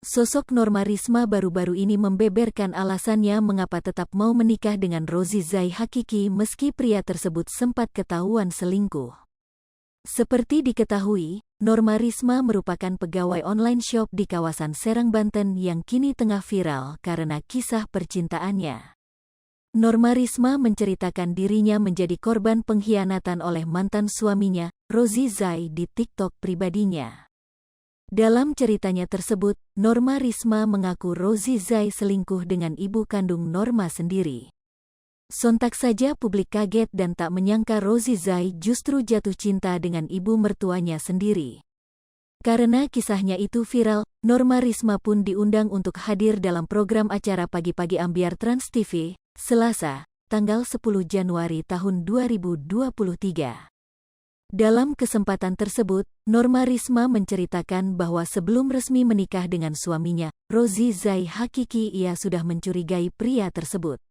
Sosok Norma Risma baru-baru ini membeberkan alasannya mengapa tetap mau menikah dengan Rozi Zai Hakiki meski pria tersebut sempat ketahuan selingkuh. Seperti diketahui, Norma Risma merupakan pegawai online shop di kawasan Serang, Banten yang kini tengah viral karena kisah percintaannya. Norma Risma menceritakan dirinya menjadi korban pengkhianatan oleh mantan suaminya, Rozi Zai, di TikTok pribadinya. Dalam ceritanya tersebut, Norma Risma mengaku Rozi Zai selingkuh dengan ibu kandung Norma sendiri. Sontak saja publik kaget dan tak menyangka Rozi Zai justru jatuh cinta dengan ibu mertuanya sendiri. Karena kisahnya itu viral, Norma Risma pun diundang untuk hadir dalam program acara Pagi-Pagi Ambiar Trans TV, Selasa, tanggal 10 Januari tahun 2023. Dalam kesempatan tersebut, Norma Risma menceritakan bahwa sebelum resmi menikah dengan suaminya, Rozi Zai Hakiki, ia sudah mencurigai pria tersebut.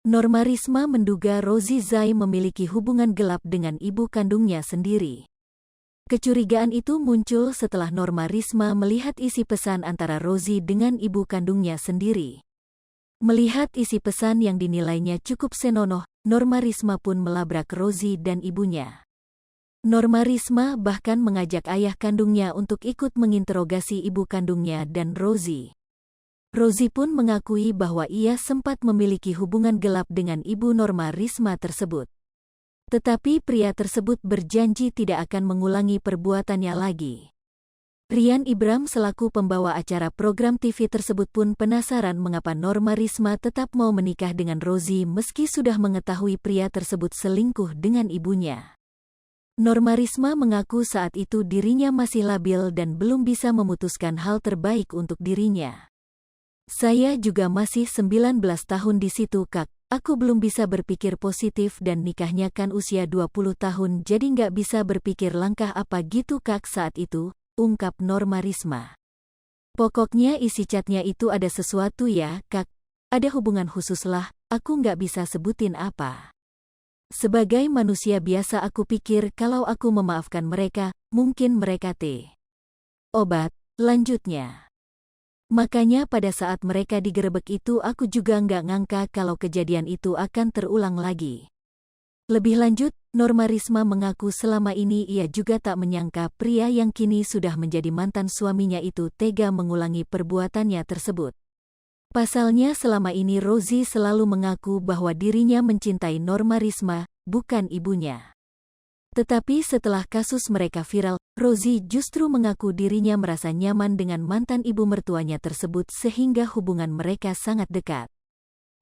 Norma Risma menduga Rozi Zai memiliki hubungan gelap dengan ibu kandungnya sendiri. Kecurigaan itu muncul setelah Norma Risma melihat isi pesan antara Rozi dengan ibu kandungnya sendiri. Melihat isi pesan yang dinilainya cukup senonoh, Norma Risma pun melabrak Rozi dan ibunya. Norma Risma bahkan mengajak ayah kandungnya untuk ikut menginterogasi ibu kandungnya dan Rozi. Rozi pun mengakui bahwa ia sempat memiliki hubungan gelap dengan ibu Norma Risma tersebut. Tetapi pria tersebut berjanji tidak akan mengulangi perbuatannya lagi. Rian Ibram selaku pembawa acara program TV tersebut pun penasaran mengapa Norma Risma tetap mau menikah dengan Rozi meski sudah mengetahui pria tersebut selingkuh dengan ibunya. Norma Risma mengaku saat itu dirinya masih labil dan belum bisa memutuskan hal terbaik untuk dirinya. Saya juga masih 19 tahun di situ, Kak. Aku belum bisa berpikir positif dan nikahnya kan usia 20 tahun jadi nggak bisa berpikir langkah apa gitu, Kak, saat itu, ungkap Norma Risma. Pokoknya isi chatnya itu ada sesuatu ya, Kak. Ada hubungan khusus lah, aku nggak bisa sebutin apa. Sebagai manusia biasa aku pikir kalau aku memaafkan mereka, mungkin mereka obat, lanjutnya. Makanya pada saat mereka digerebek itu aku juga nggak ngangka kalau kejadian itu akan terulang lagi. Lebih lanjut, Norma Risma mengaku selama ini ia juga tak menyangka pria yang kini sudah menjadi mantan suaminya itu tega mengulangi perbuatannya tersebut. Pasalnya selama ini Rozi selalu mengaku bahwa dirinya mencintai Norma Risma, bukan ibunya. Tetapi setelah kasus mereka viral, Rozi justru mengaku dirinya merasa nyaman dengan mantan ibu mertuanya tersebut sehingga hubungan mereka sangat dekat.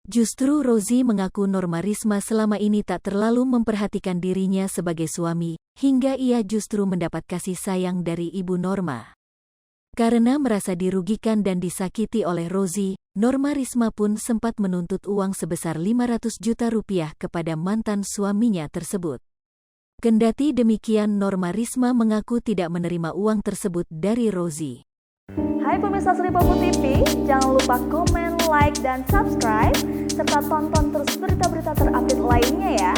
Justru Rozi mengaku Norma Risma selama ini tak terlalu memperhatikan dirinya sebagai suami, hingga ia justru mendapat kasih sayang dari ibu Norma. Karena merasa dirugikan dan disakiti oleh Rozi, Norma Risma pun sempat menuntut uang sebesar 500 juta rupiah kepada mantan suaminya tersebut. Kendati demikian, Norma Risma mengaku tidak menerima uang tersebut dari Rozi. Hai pemirsa Sri Popo TV, jangan lupa komen, like, dan subscribe, serta tonton terus berita-berita terupdate lainnya ya.